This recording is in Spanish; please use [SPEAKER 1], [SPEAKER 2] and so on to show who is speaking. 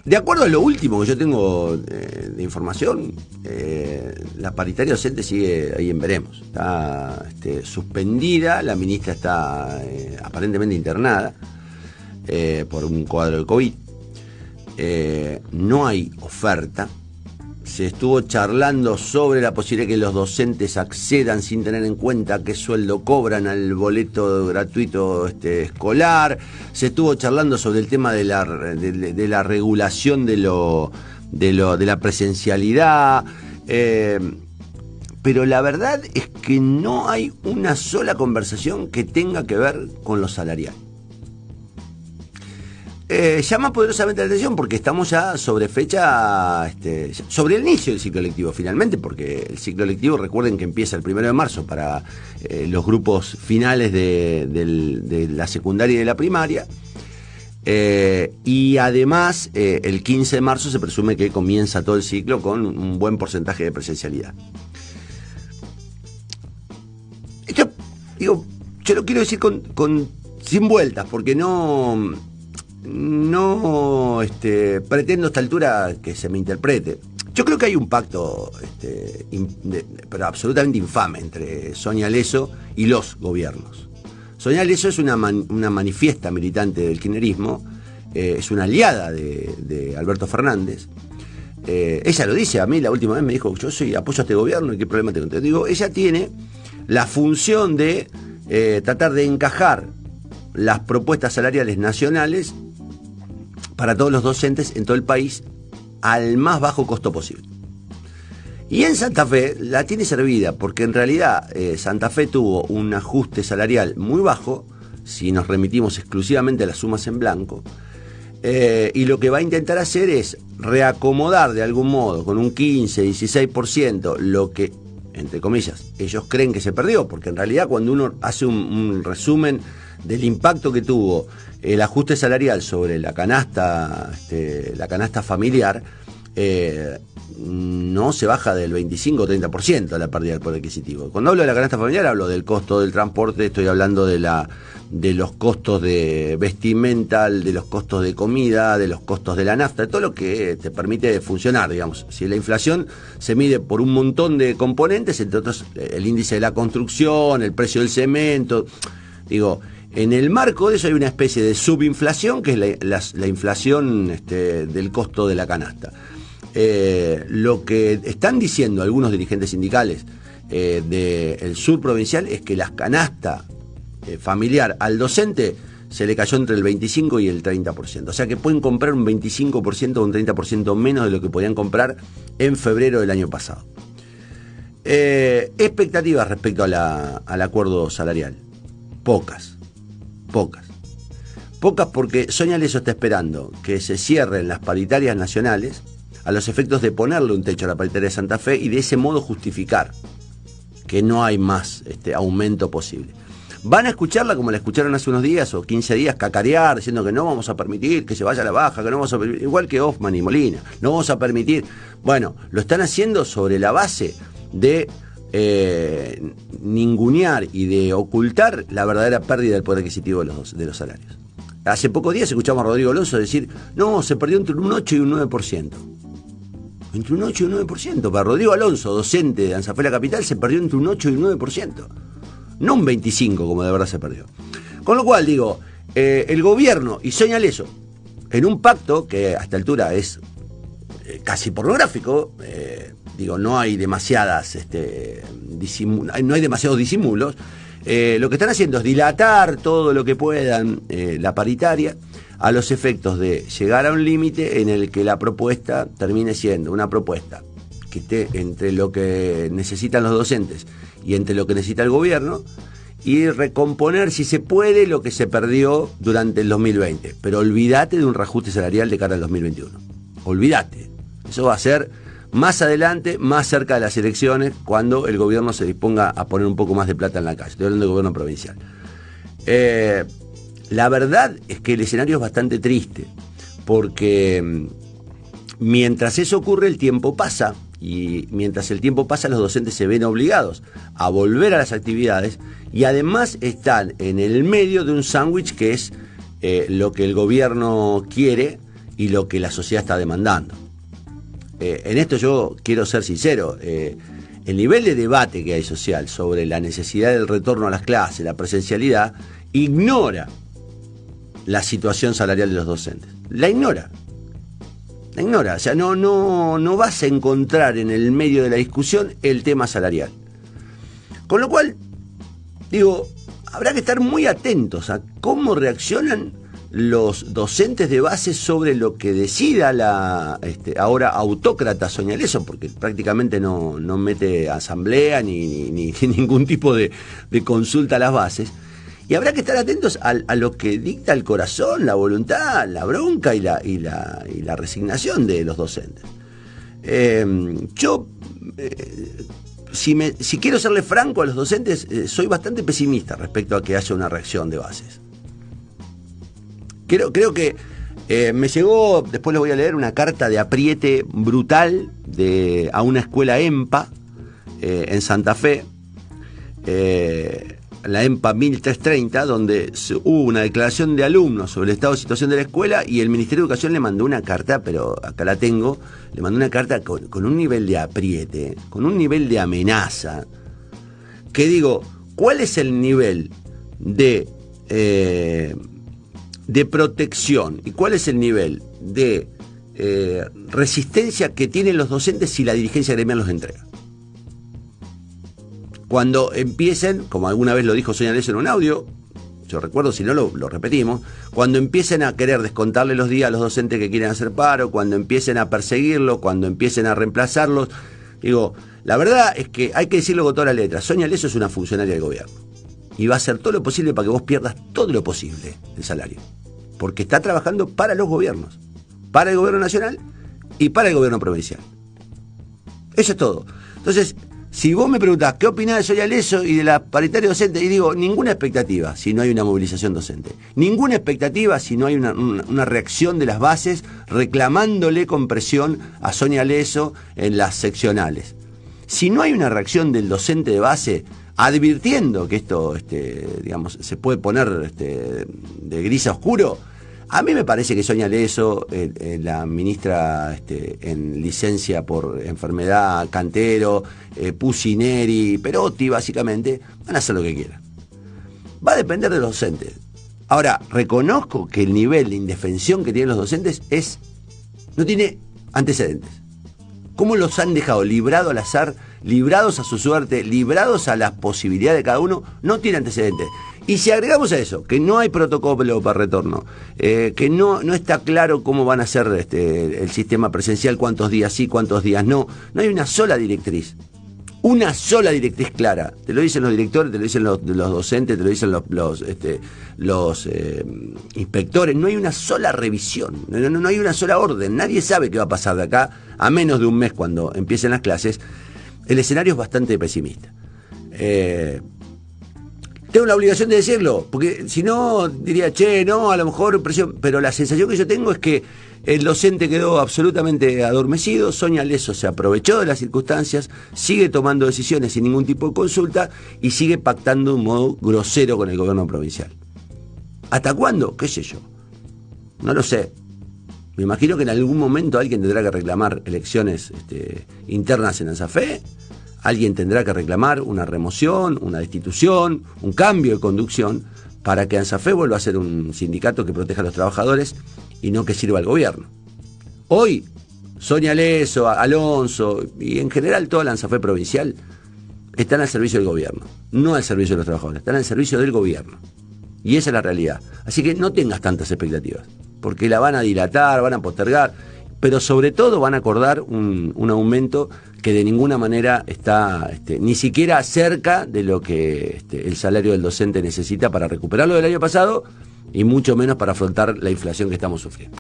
[SPEAKER 1] De acuerdo a lo último que yo tengo de información, la paritaria docente sigue ahí en veremos. Está suspendida, la ministra está aparentemente internada por un cuadro de COVID. No hay oferta. Se estuvo charlando sobre la posibilidad de que los docentes accedan sin tener en cuenta qué sueldo cobran al boleto gratuito escolar. Se estuvo charlando sobre el tema de la regulación de la presencialidad. Pero la verdad es que no hay una sola conversación que tenga que ver con lo salarial. Llama poderosamente la atención porque estamos ya sobre fecha, sobre el inicio del ciclo lectivo finalmente, porque el ciclo lectivo, recuerden que empieza el 1 de marzo para los grupos finales de la secundaria y de la primaria, y además el 15 de marzo se presume que comienza todo el ciclo con un buen porcentaje de presencialidad. Yo lo quiero decir sin vueltas, porque no pretendo a esta altura que se me interprete. Yo creo que hay un pacto pero absolutamente infame entre Sonia Lesso y los gobiernos. Sonia Lesso es una manifiesta militante del kirchnerismo, es una aliada de Alberto Fernández. Ella lo dice, a mí la última vez me dijo, yo apoyo a este gobierno y qué problema tengo. Entonces digo, ella tiene la función de tratar de encajar las propuestas salariales nacionales para todos los docentes en todo el país al más bajo costo posible. Y en Santa Fe la tiene servida, porque en realidad Santa Fe tuvo un ajuste salarial muy bajo, si nos remitimos exclusivamente a las sumas en blanco, y lo que va a intentar hacer es reacomodar de algún modo, con un 15-16%, lo que, entre comillas, ellos creen que se perdió, porque en realidad cuando uno hace un resumen del impacto que tuvo el ajuste salarial sobre la canasta familiar, no se baja del 25 o 30% la pérdida del poder adquisitivo. Cuando hablo de la canasta familiar hablo del costo del transporte, estoy hablando de los costos de vestimenta, de los costos de comida, de los costos de la nafta, de todo lo que te permite funcionar, digamos. Si la inflación se mide por un montón de componentes, entre otros el índice de la construcción, el precio del cemento, digo, en el marco de eso hay una especie de subinflación, que es la inflación del costo de la canasta. Lo que están diciendo algunos dirigentes sindicales del sur provincial es que la canasta familiar al docente se le cayó entre el 25 y el 30%. O sea que pueden comprar un 25% o un 30% menos de lo que podían comprar en febrero del año pasado. Expectativas respecto al acuerdo salarial. Pocas porque Sonia Lesso está esperando que se cierren las paritarias nacionales a los efectos de ponerle un techo a la paritaria de Santa Fe y de ese modo justificar que no hay más aumento posible. Van a escucharla como la escucharon hace unos días o 15 días cacarear, diciendo que no vamos a permitir que se vaya a la baja, que no vamos a permitir, igual que Hoffman y Molina, no vamos a permitir. Bueno, lo están haciendo sobre la base de ningunear y de ocultar la verdadera pérdida del poder adquisitivo de los salarios. Hace pocos días escuchamos a Rodrigo Alonso decir, no, se perdió entre un 8 y un 9%. Entre un 8 y un 9%. Para Rodrigo Alonso, docente de ANSAFE La Capital, se perdió entre un 8 y un 9%. No un 25% como de verdad se perdió. Con lo cual, digo, el gobierno y Sonia Lesso, en un pacto que a esta altura es casi pornográfico, no hay demasiadas no hay demasiados disimulos. Lo que están haciendo es dilatar todo lo que puedan la paritaria a los efectos de llegar a un límite en el que la propuesta termine siendo una propuesta que esté entre lo que necesitan los docentes y entre lo que necesita el gobierno, y recomponer, si se puede, lo que se perdió durante el 2020. Pero olvídate de un reajuste salarial de cara al 2021. Olvídate. Eso va a ser más adelante, más cerca de las elecciones, cuando el gobierno se disponga a poner un poco más de plata en la calle. Estoy hablando del gobierno provincial. La verdad es que el escenario es bastante triste, porque mientras eso ocurre, el tiempo pasa, y mientras el tiempo pasa, los docentes se ven obligados a volver a las actividades, y además están en el medio de un sándwich que es lo que el gobierno quiere y lo que la sociedad está demandando. En esto yo quiero ser sincero, el nivel de debate que hay social sobre la necesidad del retorno a las clases, la presencialidad, ignora la situación salarial de los docentes. La ignora. O sea, no vas a encontrar en el medio de la discusión el tema salarial. Con lo cual, digo, habrá que estar muy atentos a cómo reaccionan los docentes de base sobre lo que decida la ahora autócrata Sonia Leso, porque prácticamente no mete asamblea ni ningún tipo de consulta a las bases. Y habrá que estar atentos a lo que dicta el corazón, la voluntad, la bronca y la resignación de los docentes. Si quiero serle franco a los docentes, soy bastante pesimista respecto a que haya una reacción de bases. Creo que me llegó, después lo voy a leer, una carta de apriete brutal a una escuela EMPA en Santa Fe, la EMPA 1330, donde hubo una declaración de alumnos sobre el estado de situación de la escuela y el Ministerio de Educación le mandó una carta, pero acá la tengo, le mandó una carta con un nivel de apriete, con un nivel de amenaza, que digo, ¿cuál es el nivel de protección y cuál es el nivel de resistencia que tienen los docentes si la dirigencia gremial los entrega? Cuando empiecen, como alguna vez lo dijo Sonia Leso en un audio, yo recuerdo, si no lo repetimos, cuando empiecen a querer descontarle los días a los docentes que quieren hacer paro, cuando empiecen a perseguirlos, cuando empiecen a reemplazarlos, digo, la verdad es que hay que decirlo con todas las letras, Sonia Leso es una funcionaria del gobierno y va a hacer todo lo posible para que vos pierdas todo lo posible el salario, porque está trabajando para los gobiernos, para el gobierno nacional y para el gobierno provincial. Eso es todo. Entonces, si vos me preguntás qué opinás de Sonia Leso y de la paritaria docente, y digo, ninguna expectativa si no hay una movilización docente. Ninguna expectativa si no hay una reacción de las bases reclamándole con presión a Sonia Leso en las seccionales. Si no hay una reacción del docente de base advirtiendo que esto digamos, se puede poner de gris a oscuro, a mí me parece que Sonia Leso, la ministra en licencia por enfermedad, Cantero, Pucineri, Perotti, básicamente, van a hacer lo que quieran. Va a depender de los docentes. Ahora, reconozco que el nivel de indefensión que tienen los docentes no tiene antecedentes. ¿Cómo los han dejado librados al azar, librados a su suerte, librados a las posibilidades de cada uno? No tiene antecedentes. Y si agregamos a eso, que no hay protocolo para retorno, que no está claro cómo van a ser el sistema presencial, cuántos días sí, cuántos días no hay una sola directriz clara. Te lo dicen los directores, te lo dicen los docentes, te lo dicen los inspectores. No hay una sola revisión, no hay una sola orden. Nadie sabe qué va a pasar de acá a menos de un mes cuando empiecen las clases. El escenario es bastante pesimista. Tengo la obligación de decirlo, porque si no diría, a lo mejor presión, pero la sensación que yo tengo es que el docente quedó absolutamente adormecido, Sonia Leso se aprovechó de las circunstancias, sigue tomando decisiones sin ningún tipo de consulta y sigue pactando de un modo grosero con el gobierno provincial. ¿Hasta cuándo? ¿Qué sé yo? No lo sé. Me imagino que en algún momento alguien tendrá que reclamar elecciones internas en ANSAFE. Alguien tendrá que reclamar una remoción, una destitución, un cambio de conducción para que ANSAFE vuelva a ser un sindicato que proteja a los trabajadores y no que sirva al gobierno. Hoy, Sonia Leso, Alonso y en general toda la ANSAFE provincial están al servicio del gobierno, no al servicio de los trabajadores, están al servicio del gobierno. Y esa es la realidad. Así que no tengas tantas expectativas, porque la van a dilatar, van a postergar, pero sobre todo van a acordar un aumento que de ninguna manera está ni siquiera cerca de lo que el salario del docente necesita para recuperarlo del año pasado y mucho menos para afrontar la inflación que estamos sufriendo.